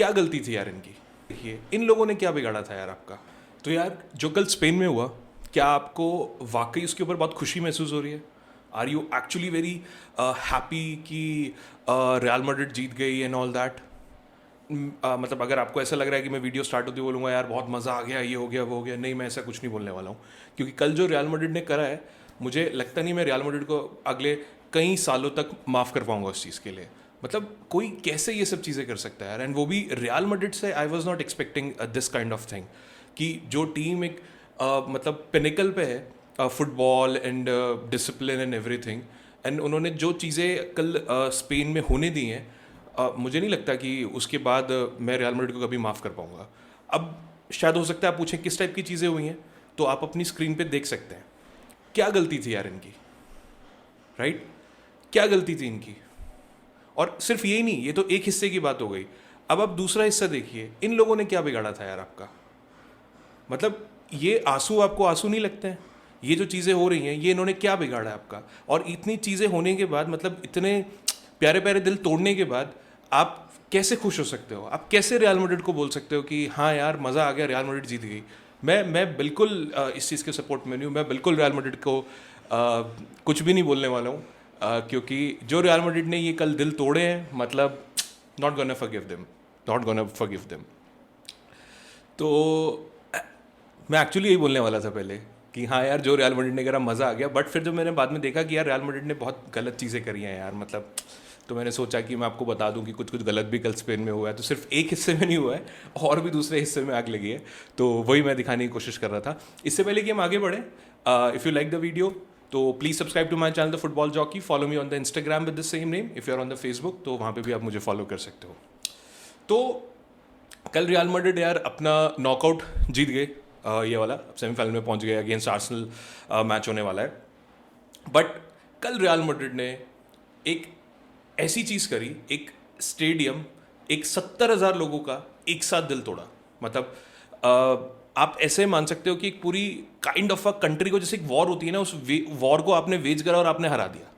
क्या गलती थी यार इनकी? देखिए इन लोगों ने क्या बिगाड़ा था यार आपका? तो यार जो कल स्पेन में हुआ, क्या आपको वाकई उसके ऊपर बहुत खुशी महसूस हो रही है? Are you actually very happy कि रियल मैड्रिड जीत गई एंड ऑल दैट? मतलब अगर आपको ऐसा लग रहा है कि मैं वीडियो स्टार्ट होती बोलूँगा यार बहुत मज़ा आ गया, ये हो गया वो हो गया, नहीं, मैं ऐसा कुछ नहीं बोलने वाला हूँ। क्योंकि कल जो रियल मैड्रिड ने करा है, मुझे लगता नहीं मैं रियल मैड्रिड को अगले कई सालों तक माफ़ कर पाऊंगा उस चीज़ के लिए। मतलब कोई कैसे ये सब चीज़ें कर सकता है यार, एंड वो भी रियल मैड्रिड से। I was not expecting this kind of thing कि जो टीम एक मतलब पिनिकल पे है football and discipline and everything, and उन्होंने जो चीज़ें कल स्पेन में होने दी हैं, मुझे नहीं लगता कि उसके बाद मैं रियल मैड्रिड को कभी माफ़ कर पाऊंगा। अब शायद हो सकता है आप पूछें किस टाइप की चीज़ें हुई हैं, तो आप अपनी स्क्रीन पे देख सकते हैं। क्या गलती थी यार इनकी? राइट? क्या गलती थी इनकी? और सिर्फ यही नहीं, ये तो एक हिस्से की बात हो गई। अब आप दूसरा हिस्सा देखिए, इन लोगों ने क्या बिगाड़ा था यार आपका? मतलब ये आंसू आपको आंसू नहीं लगते हैं? ये जो चीज़ें हो रही हैं, ये इन्होंने क्या बिगाड़ा है आपका? और इतनी चीज़ें होने के बाद, मतलब इतने प्यारे प्यारे दिल तोड़ने के बाद, आप कैसे खुश हो सकते हो? आप कैसे रियल मैड्रिड को बोल सकते हो कि हाँ यार मज़ा आ गया, रियल मैड्रिड जीत गई? मैं बिल्कुल इस चीज़ के सपोर्ट में नहीं हूँ। मैं बिल्कुल रियल मैड्रिड को कुछ भी नहीं बोलने वाला हूँ, क्योंकि जो रियल मैड्रिड ने ये कल दिल तोड़े हैं, मतलब not gonna forgive them, not gonna forgive them. तो मैं एक्चुअली यही बोलने वाला था पहले कि हाँ यार जो रियल मैड्रिड ने करा मज़ा आ गया, बट फिर जब मैंने बाद में देखा कि यार रियल मैड्रिड ने बहुत गलत चीज़ें करी हैं यार, मतलब तो मैंने सोचा कि मैं आपको बता दूं कि कुछ कुछ गलत भी कल स्पेन में हुआ है। तो सिर्फ एक हिस्से में नहीं हुआ है, और भी दूसरे हिस्से में आग लगी है, तो वही मैं दिखाने की कोशिश कर रहा था। इससे पहले कि हम आगे बढ़ें, if you like the video तो please subscribe to my channel the football jockey, follow me on the Instagram with the same name, if you are on the Facebook तो वहाँ पर भी आप मुझे फॉलो कर सकते हो। तो कल रियल मैड्रिड यार अपना नॉकआउट जीत गए, ये वाला सेमीफाइनल में पहुंच गए, अगेंस्ट आर्सेनल मैच होने वाला है। बट कल रियल मैड्रिड ने एक ऐसी चीज़ करी, एक स्टेडियम, एक 70,000 लोगों का एक साथ दिल तोड़ा। मतलब आप ऐसे मान सकते हो कि एक पूरी काइंड ऑफ अ कंट्री को, जैसे एक वॉर होती है ना, उस वॉर को आपने वेज करा और आपने हरा दिया।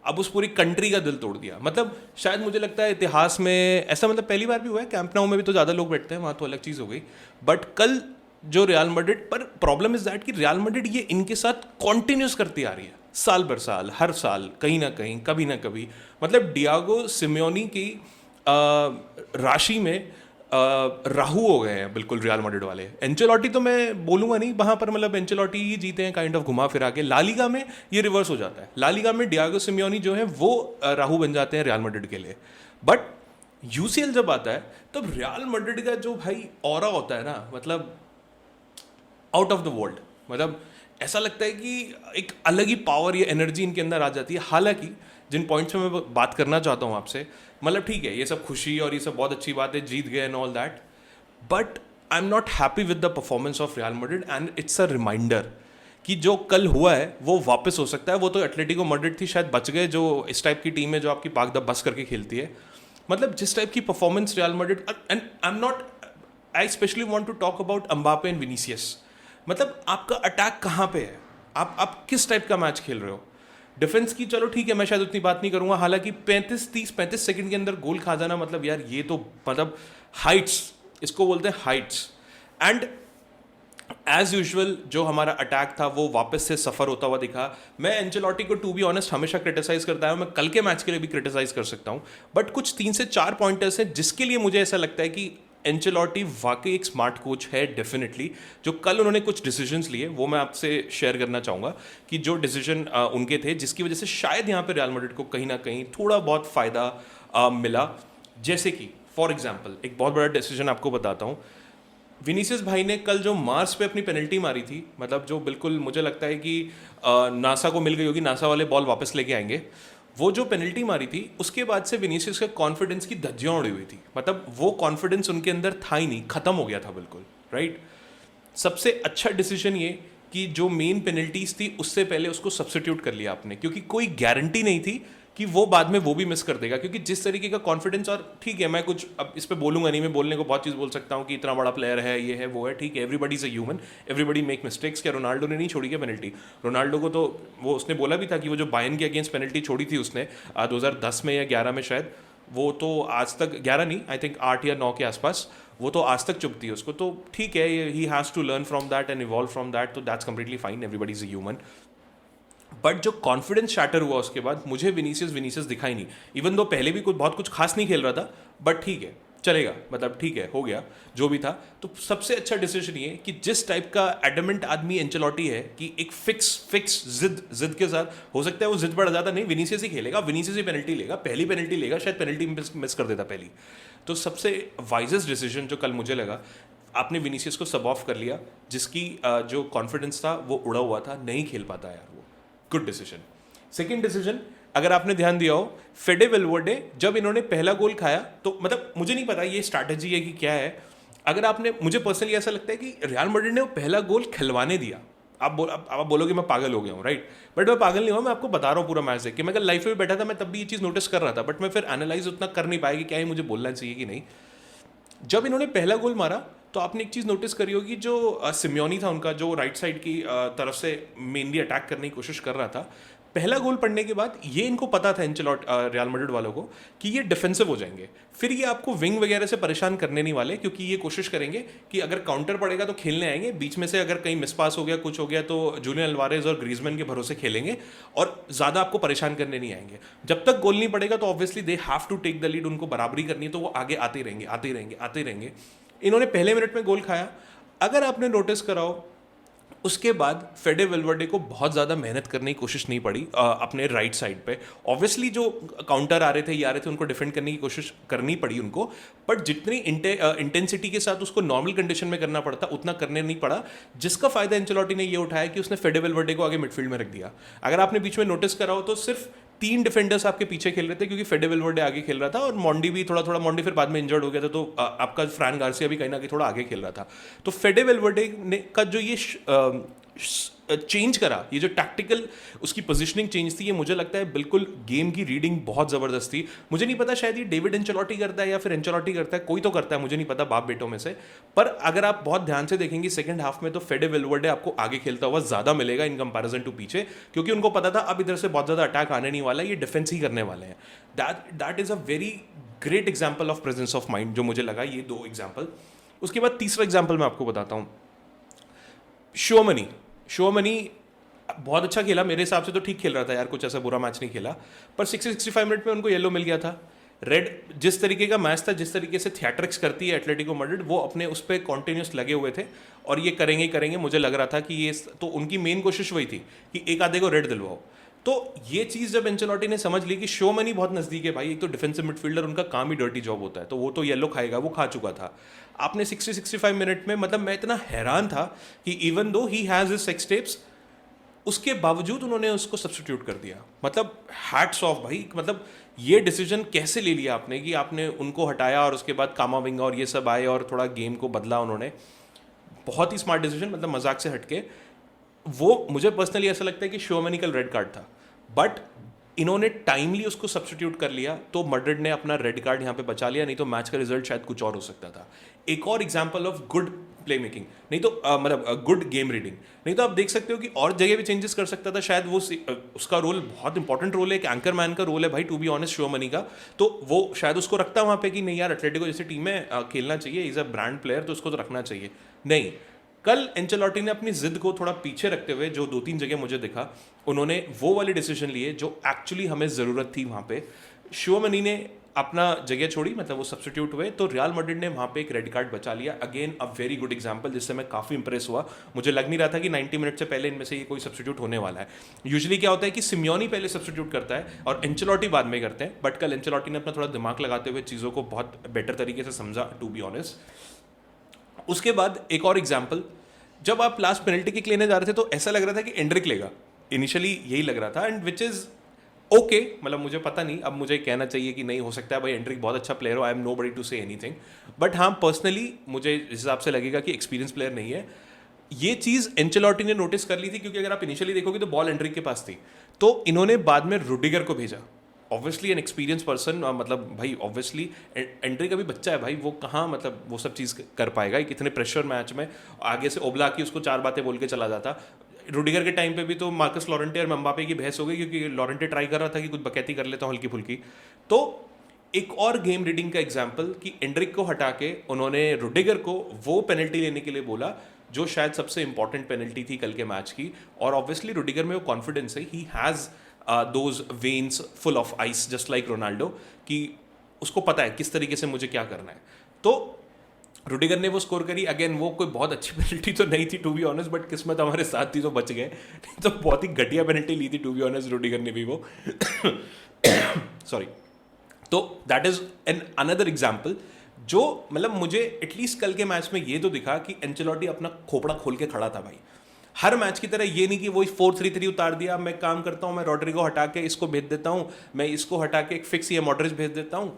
अब उस पूरी कंट्री का दिल तोड़ दिया। मतलब शायद मुझे लगता है इतिहास में ऐसा, मतलब पहली बार भी हुआ है। कैंप नाउ में भी तो ज़्यादा लोग बैठते हैं, वहाँ तो अलग चीज़ हो गई। बट कल जो रियल मैड्रिड, पर प्रॉब्लम इज दैट कि रियल मैड्रिड ये इनके साथ कॉन्टिन्यूस करती आ रही है, साल भर साल, हर साल कहीं ना कहीं, कभी ना कभी। मतलब डियागो सिमियोनी की राशि में राहु हो गए हैं बिल्कुल रियल मैड्रिड वाले। एंचेलोटी तो मैं बोलूंगा नहीं वहाँ पर, मतलब एंचेलोटी ही जीते हैं काइंड ऑफ घुमा फिरा के। ला लीगा में ये रिवर्स हो जाता है, ला लीगा में डियागो सिमियोनी जो है वो राहु बन जाते हैं रियल मैड्रिड के लिए। बट यूसीएल जब आता है तब रियल मैड्रिड का जो भाई ऑरा होता है ना, मतलब आउट ऑफ द वर्ल्ड। मतलब ऐसा लगता है कि एक अलग ही पावर या एनर्जी इनके अंदर आ जाती है। हालांकि जिन पॉइंट्स में मैं बात करना चाहता हूँ आपसे, मतलब ठीक है ये सब खुशी और ये सब बहुत अच्छी बात है, जीत गए and all that, but I am not happy with the performance of Real Madrid, and it's a reminder कि जो कल हुआ है वो वापस हो सकता है। वो तो एटलेटिको मैड्रिड थी, शायद बच गए, जो इस टाइप की टीम है जो आपकी पाक द बस करके खेलती है। मतलब जिस टाइप की performance Real Madrid, and I am not, I specially want to talk about Mbappe and Vinicius. मतलब आपका अटैक कहाँ पे है? आप किस टाइप का मैच खेल रहे हो? डिफेंस की चलो ठीक है, मैं शायद उतनी बात नहीं करूंगा। हालांकि 35 सेकंड के अंदर गोल खा जाना, मतलब यार ये तो मतलब हाइट्स, इसको बोलते हैं हाइट्स। एंड एज यूजुअल जो हमारा अटैक था वो वापस से सफर होता हुआ दिखा। मैं एंचेलोटी को टू बी ऑनेस्ट हमेशा क्रिटिसाइज करता हूँ, मैं कल के मैच के लिए भी क्रिटिसाइज कर सकता हूँ, बट कुछ 3 से 4 पॉइंटर्स हैं जिसके लिए मुझे ऐसा लगता है कि एंचेलोटी वाकई एक स्मार्ट कोच है डेफिनेटली। जो कल उन्होंने कुछ डिसीजंस लिए वो मैं आपसे शेयर करना चाहूँगा कि जो डिसीजन उनके थे जिसकी वजह से शायद यहाँ पे रियल मैड्रिड को कहीं ना कहीं थोड़ा बहुत फ़ायदा मिला। जैसे कि फॉर एग्जांपल एक बहुत बड़ा डिसीजन आपको बताता हूँ। विनीसियस भाई ने कल जो मार्स पे अपनी पेनल्टी मारी थी, मतलब जो बिल्कुल मुझे लगता है कि नासा को मिल गई होगी, नासा वाले बॉल वापस लेके आएंगे। वो जो पेनल्टी मारी थी उसके बाद से विनीसियस के कॉन्फिडेंस की धज्जियां उड़ी हुई थी। मतलब वो कॉन्फिडेंस उनके अंदर था ही नहीं, खत्म हो गया था बिल्कुल। राइट? सबसे अच्छा डिसीजन ये कि जो मेन पेनल्टीज थी उससे पहले उसको सब्स्टिट्यूट कर लिया आपने, क्योंकि कोई गारंटी नहीं थी कि वो बाद में वो भी मिस कर देगा। क्योंकि जिस तरीके का कॉन्फिडेंस, और ठीक है मैं कुछ अब इस पे बोलूंगा नहीं, मैं बोलने को बहुत चीज़ बोल सकता हूँ कि इतना बड़ा प्लेयर है, ये है वो है, ठीक है, everybody is a human, everybody make mistakes. क्या रोनाल्डो ने नहीं छोड़ी क्या पेनल्टी? रोनाल्डो को तो वो उसने बोला भी था कि वो जो बायन के अगेंस्ट पेनल्टी छोड़ी थी उसने 2010 में या 11 में शायद, वो तो आज तक 11 नहीं, आई थिंक 8 या 9 के आसपास, वो तो आज तक चुभती है उसको, तो ठीक है, he has to learn from that and evolve from that, तो that's completely fine, everybody is a human. But जो कॉन्फिडेंस शैटर हुआ उसके बाद, मुझे विनीसियस दिखा ही नहीं, इवन दो पहले भी कुछ बहुत कुछ खास नहीं खेल रहा था, बट ठीक है चलेगा, मतलब ठीक है हो गया जो भी था। तो सबसे अच्छा डिसीजन ये कि जिस टाइप का एडमेंट आदमी एंचेलोटी है कि एक फिक्स जिद के साथ, हो सकता है वो जिद बढ़ जाता, नहीं विनीसियस ही खेलेगा, विनीसियस ही पेनल्टी लेगा, पहली पेनल्टी लेगा, शायद पेनल्टी मिस कर देता पहली। तो सबसे वाइजेस्ट डिसीजन जो कल मुझे लगा, आपने विनीसियस को सब ऑफ कर लिया, जिसकी जो कॉन्फिडेंस था वो उड़ा हुआ था, नहीं खेल पाता यार वो, गुड डिसीजन। सेकेंड डिसीजन, अगर आपने ध्यान दिया हो, फेडे वेल्वर्डे जब इन्होंने पहला गोल खाया, तो मतलब मुझे नहीं पता ये स्ट्रैटेजी है कि क्या है, अगर आपने, मुझे पर्सनली ऐसा लगता है कि रियल मैड्रिड ने वो पहला गोल खिलवाने दिया। आप बोलोगे मैं पागल हो गया हूँ, राइट, बट मैं पागल नहीं हुआ, मैं आपको बता रहा हूँ पूरा मैच देख के, मैं कल लाइफ में बैठा था, मैं तब भी ये चीज़ नोटिस कर रहा था, बट मैं फिर एनालाइज उतना कर नहीं पाया कि क्या ये मुझे बोलना चाहिए कि नहीं। जब इन्होंने पहला गोल मारा तो आपने एक चीज़ नोटिस करी होगी, जो सिम्योनी था उनका, जो राइट साइड की तरफ से मेनली अटैक करने की कोशिश कर रहा था, पहला गोल पड़ने के बाद ये इनको पता था रियल मैड्रिड वालों को कि ये डिफेंसिव हो जाएंगे, फिर ये आपको विंग वगैरह से परेशान करने नहीं वाले, क्योंकि ये कोशिश करेंगे कि अगर काउंटर पड़ेगा तो खेलने आएंगे, बीच में से अगर कहीं मिसपास हो गया कुछ हो गया तो जूलियन अल्वारेज और ग्रीजमैन के भरोसे खेलेंगे और ज़्यादा आपको परेशान करने नहीं आएंगे। जब तक गोल नहीं पड़ेगा तो obviously they have to take the lead, उनको बराबरी करनी है, तो वो आगे आते रहेंगे। इन्होंने पहले मिनट में गोल खाया, अगर आपने नोटिस कराओ उसके बाद फेडे वेल्वर्डे को बहुत ज़्यादा मेहनत करने की कोशिश नहीं पड़ी अपने राइट साइड पे। ऑब्वियसली जो काउंटर आ रहे थे ये आ रहे थे, उनको डिफेंड करने की कोशिश करनी पड़ी उनको, बट जितनी इंटेंसिटी के साथ उसको नॉर्मल कंडीशन में करना पड़ता उतना करने नहीं पड़ा, जिसका फायदा एंचेलोटी ने ये उठाया कि उसने फेडे वेल्वर्डे को आगे मिडफील्ड में रख दिया। अगर आपने बीच में नोटिस करा हो तो सिर्फ 3 डिफेंडर्स आपके पीछे खेल रहे थे, क्योंकि फेडे वेल्वर्डे आगे खेल रहा था और मोंडी भी थोड़ा, मोंडी फिर बाद में इंजर्ड हो गया था, तो आपका फ्रैन गार्सिया भी कहीं ना कहीं थोड़ा आगे खेल रहा था। तो फेडे वेल्वर्डे ने का जो ये चेंज करा, ये जो टैक्टिकल उसकी पोजीशनिंग चेंज थी, ये मुझे लगता है बिल्कुल गेम की रीडिंग बहुत ज़बरदस्त थी। मुझे नहीं पता शायद ये डेविड एंचेलोटी करता है या फिर एंचेलोटी करता है, कोई तो करता है, मुझे नहीं पता बाप बेटों में से। पर अगर आप बहुत ध्यान से देखेंगे सेकंड हाफ में, तो फेडे वेल्वर्डे आपको आगे खेलता हुआ ज़्यादा मिलेगा इन कंपैरिजन टू पीछे, क्योंकि उनको पता था अब इधर से बहुत ज़्यादा अटैक आने नहीं वाला, ये डिफेंस ही करने वाले हैं। That is a very great example of presence of mind जो मुझे लगा, ये 2 एग्जाम्पल। उसके बाद तीसरा एग्जाम्पल मैं आपको बताता हूँ, शोमनी बहुत अच्छा खेला मेरे हिसाब से, तो ठीक खेल रहा था यार, कुछ ऐसा बुरा मैच नहीं खेला, पर 65 मिनट में उनको येलो मिल गया था। रेड, जिस तरीके का मैच था, जिस तरीके से थिएट्रिक्स करती है एटलेटिको मैड्रिड, वो अपने उस पर कॉन्टिन्यूस लगे हुए थे और ये करेंगे, मुझे लग रहा था कि ये, तो उनकी मेन कोशिश वही थी कि एक आधे को रेड दिलवाओ। तो ये चीज़ जब एंचेलोटी ने समझ ली कि शोमनी बहुत नज़दीक है भाई, एक तो डिफेंसिव मिडफील्डर, उनका काम ही डर्टी जॉब होता है, तो वो तो येलो खाएगा, वो खा चुका था। आपने 65 मिनट में, मतलब मैं इतना हैरान था कि even though he has his sex tapes, उसके बावजूद उन्होंने उसको सब्स्टिट्यूट कर दिया। मतलब हैट्स ऑफ भाई, मतलब ये डिसीजन कैसे ले लिया आपने कि आपने उनको हटाया और उसके बाद कामाविंगा और ये सब आए और थोड़ा गेम को बदला उन्होंने। बहुत ही स्मार्ट डिसीजन, मतलब मजाक से हटके। वो मुझे पर्सनली ऐसा लगता है कि शोमनी कल रेड कार्ड था, बट इन्होंने टाइमली उसको सब्स्टिट्यूट कर लिया, तो मैड्रिड ने अपना रेड कार्ड यहाँ पे बचा लिया, नहीं तो मैच का रिजल्ट शायद कुछ और हो सकता था। एक और example of good play making, नहीं तो मतलब गुड गेम रीडिंग। नहीं तो आप देख सकते हो कि और जगह भी चेंजेस कर सकता था शायद, वो उसका रोल बहुत इंपॉर्टेंट रोल है, एक एंकर मैन का रोल है भाई, टू बी ऑनेस्ट शोमनी का, तो वो शायद उसको रखता वहाँ पे कि नहीं यार एटलेटिको जैसी टीम में खेलना चाहिए, इज़ अ ब्रांड प्लेयर, तो उसको तो रखना चाहिए। नहीं, कल एंचेलोटी ने अपनी जिद को थोड़ा पीछे रखते हुए, जो 2-3 जगह मुझे दिखा, उन्होंने वो वाले डिसीजन लिए जो एक्चुअली हमें ज़रूरत थी वहाँ पे। शोमनी ने अपना जगह छोड़ी, मतलब वो सब्स्टिट्यूट हुए, तो रियल मैड्रिड ने वहाँ पे एक रेड कार्ड बचा लिया। Again a very good example, जिससे मैं काफ़ी इंप्रेस हुआ। मुझे लग नहीं रहा था कि 90 मिनट से पहले इनमें से ये कोई सब्स्टिट्यूट होने वाला है। यूजुअली क्या होता है कि सिम्योनी पहले सब्स्टिट्यूट करता है और एंचेलोटी बाद में करते हैं, बट कल एंचेलोटी ने अपना थोड़ा दिमाग लगाते हुए चीज़ों को बहुत बेटर तरीके से समझा, टू बी ऑनेस्ट। उसके बाद एक और एग्जाम्पल, जब आप लास्ट पेनल्टी किक लेने जा रहे थे तो ऐसा लग रहा था कि एंड्रिक लेगा, इनिशियली यही लग रहा था, एंड विच इज़ ओके, मतलब मुझे पता नहीं, अब मुझे कहना चाहिए कि नहीं, हो सकता है भाई एंड्रिक बहुत अच्छा प्लेयर हो, I am nobody to say anything, but हाँ पर्सनली मुझे इस हिसाब से लगेगा कि एक्सपीरियंस प्लेयर नहीं है। ये चीज़ एंचेलोटी ने नोटिस कर ली थी, क्योंकि अगर आप इनिशियली देखोगे तो बॉल एंड्रिक के पास थी, तो इन्होंने बाद में रुडिगर को भेजा, ऑब्वियसली एन एक्सपीरियंस पर्सन, मतलब भाई ऑब्वियसली एंड्रिक अभी बच्चा है भाई, वो कहाँ मतलब वो सब चीज़ कर पाएगा कितने प्रेशर मैच में, आगे से ओब्ला की उसको 4 बातें बोल के चला जाता। रुडिगर के टाइम पे भी तो मार्कस लॉरेंटे और एम्बापे की बहस हो गई, क्योंकि लॉरेंटे ट्राई कर रहा था कि कुछ बकैती कर लेता हूँ हल्की फुल्की। तो एक और गेम रीडिंग का एग्जाम्पल कि एंड्रिक को हटा के उन्होंने रुडिगर को वो पेनल्टी लेने के लिए बोला जो शायद सबसे इंपॉर्टेंट पेनल्टी थी कल के मैच की, और ऑब्वियसली रुडिगर में वो कॉन्फिडेंस है, he has those veins full of ice just like Ronaldo, कि उसको पता है किस तरीके से मुझे क्या करना है। तो रुडिगर ने वो स्कोर करी। अगेन वो कोई बहुत अच्छी पेनल्टी तो नहीं थी टू बी ऑनेस्ट, बट किस्मत हमारे साथ थी तो बच गए, तो बहुत ही घटिया पेनल्टी ली थी टू बी ऑनेस्ट रुडिगर ने भी वो सॉरी। तो that is an another example जो मतलब मुझे एटलीस्ट कल के मैच में ये तो दिखा कि एंचेलोटी अपना खोपड़ा खोल के खड़ा था भाई। हर मैच की तरह ये नहीं कि वो 4-3-3 उतार दिया, मैं काम करता हूँ, मैं रॉड्रिगो हटा के इसको भेज देता हूँ, मैं इसको हटा के एक फिक्स या मॉडरिच भेज देता हूँ।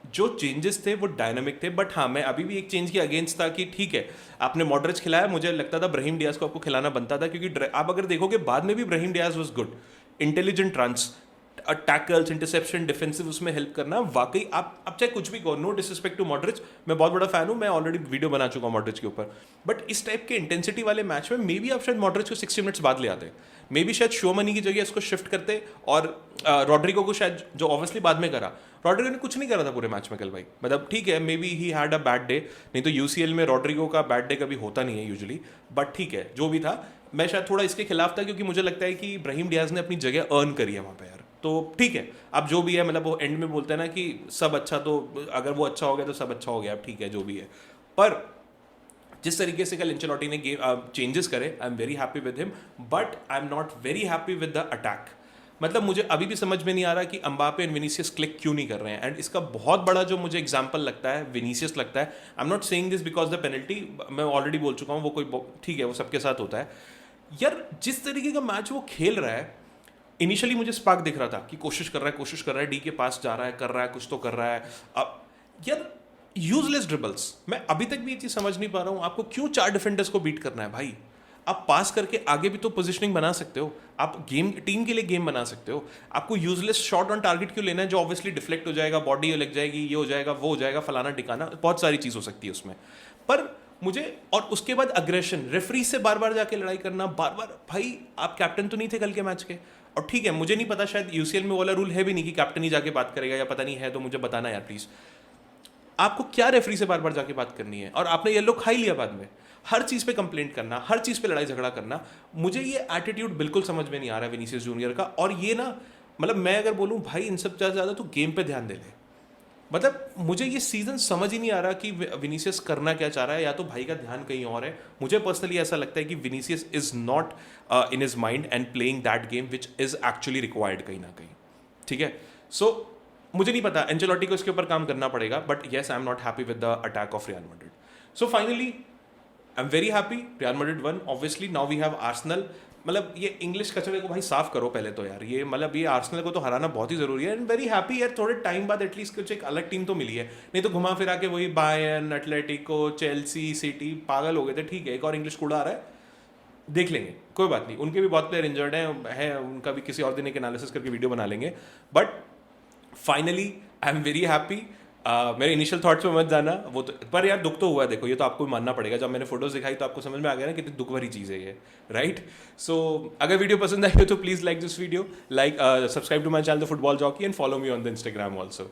जो चेंजेस थे वो डायनामिक थे, बट हाँ मैं अभी भी एक चेंज के अगेंस्ट था कि ठीक है आपने मॉडरिच खिलाया, मुझे लगता था ब्राहिम डियाज को आपको खिलाना बनता था, क्योंकि आप अगर देखोगे बाद में भी Brahim Diaz was good, intelligent runs, tackles, interception, defensive उसमें हेल्प करना वाकई। आप चाहे कुछ भी कहो, नो डिसरिस्पेक्ट टू मॉडरिच, मैं बहुत बड़ा फैन हूँ, मैं ऑलरेडी वीडियो बना चुका हूँ मॉडरिच के ऊपर, बट इस टाइप के इंटेंसिटी वाले मैच में मे बी आप शायद मॉडरिच को 60 मिनट्स बाद ले आते, मे बी शायद शोमनी की जगह इसको शिफ्ट करते, और रॉड्रिगो को शायद, जो ऑब्वियसली बाद में करा, रॉड्रिगो ने कुछ नहीं करा था पूरे मैच में कल भाई, मतलब ठीक है may be he had a bad day, नहीं तो यूसीएल में रॉड्रिगो का बैड डे कभी होता नहीं है यूजुअली, बट ठीक है जो भी था, मैं शायद थोड़ा इसके खिलाफ था, क्योंकि मुझे लगता है कि ब्राहिम डियाज ने अपनी जगह अर्न करी है वहाँ पे यार। तो ठीक है अब जो भी है, मतलब वो एंड में बोलते हैं ना कि सब अच्छा, तो अगर वो अच्छा हो गया तो सब अच्छा हो गया, अब ठीक है जो भी है। पर जिस तरीके से कल एंचेलोटी ने गेम चेंजेस करे, आई am very happy with him, but I am not very happy with the attack. मतलब मुझे अभी भी समझ में नहीं आ रहा कि एम्बापे एंड विनीसियस क्लिक क्यों नहीं कर रहे हैं, एंड इसका बहुत बड़ा जो मुझे एग्जांपल लगता है विनीसियस लगता है। आई am not saying this because the penalty, मैं ऑलरेडी बोल चुका हूँ, वो कोई ठीक है वो सबके साथ होता है यार। जिस तरीके का मैच वो खेल रहा है, इनिशियली मुझे स्पार्क दिख रहा था कि कोशिश कर रहा है, डी के पास जा रहा है, कर रहा है, कुछ तो कर रहा है। अब यार यूजलेस ड्रिबल्स, मैं अभी तक भी ये चीज़ समझ नहीं पा रहा हूँ, आपको क्यों 4 डिफेंडर्स को बीट करना है भाई? आप पास करके आगे भी तो पोजीशनिंग बना सकते हो, आप गेम टीम के लिए गेम बना सकते हो। आपको यूजलेस शॉट ऑन टारगेट क्यों लेना है, जो ऑब्वियसली डिफ्लेक्ट हो जाएगा, बॉडी लग जाएगी, ये हो जाएगा, वो हो जाएगा, फलाना टिकाना, बहुत सारी चीज़ हो सकती है उसमें। पर मुझे, और उसके बाद अग्रेशन, रेफरी से बार बार जाके लड़ाई करना, बार बार, भाई आप कैप्टन तो नहीं थे कल के मैच के, और ठीक है मुझे नहीं पता, शायद यूसीएल में वाला रूल है भी नहीं कि कैप्टन ही जाके बात करेगा, या पता नहीं है तो मुझे बताना यार प्लीज। आपको क्या रेफरी से बार बार जाके बात करनी है, और आपने येलो खा ही लिया बाद में, हर चीज पे कंप्लेंट करना, हर चीज पे लड़ाई झगड़ा करना, मुझे ये एटीट्यूड बिल्कुल समझ में नहीं आ रहा है विनीसियस जूनियर का। और ये ना, मतलब मैं अगर बोलूं भाई इन सब ज्यादा तो गेम पे ध्यान दे ले, मतलब मुझे ये सीजन समझ ही नहीं आ रहा कि विनीसियस करना क्या चाह रहा है, या तो भाई का ध्यान कहीं और है। मुझे पर्सनली ऐसा लगता है कि Vinicius is not in his mind and playing that game which is actually required कहीं ना कहीं, ठीक है। सो मुझे नहीं पता, एंचेलोटी को इसके ऊपर काम करना पड़ेगा, but yes I am not happy with the attack of Real Madrid. So finally I am very happy, Real Madrid won, obviously now we have Arsenal. मतलब ये इंग्लिश कचरे को भाई साफ करो पहले तो यार, ये मतलब ये आर्सेनल को तो हराना बहुत ही जरूरी है, एंड वेरी हैप्पी यार, थोड़े टाइम बाद एटलीस्ट कुछ एक अलग टीम तो मिली है, नहीं तो घुमा फिरा के वही बायर्न, एटलेटिको, चेल्सी, सिटी पागल हो गए थे। ठीक है एक और इंग्लिश कूड़ा आ रहा है, देख लेंगे, कोई बात नहीं, उनके भी बहुत प्लेयर इंजर्ड हैं, उनका भी किसी और दिन एक एनालिसिस करके वीडियो बना लेंगे। But finally I am very happy. मेरे इनिशियल थॉट्स में मत जाना, वो तो, पर यार दुख तो हुआ है, देखो ये तो आपको भी मानना पड़ेगा, जब मैंने फोटोज दिखाई तो आपको समझ में आ गया ना कितनी दुख भरी चीज़ है ये, राइट। सो अगर वीडियो पसंद आई हो तो please like this video, like subscribe to my channel the football jockey, and follow me on the Instagram also.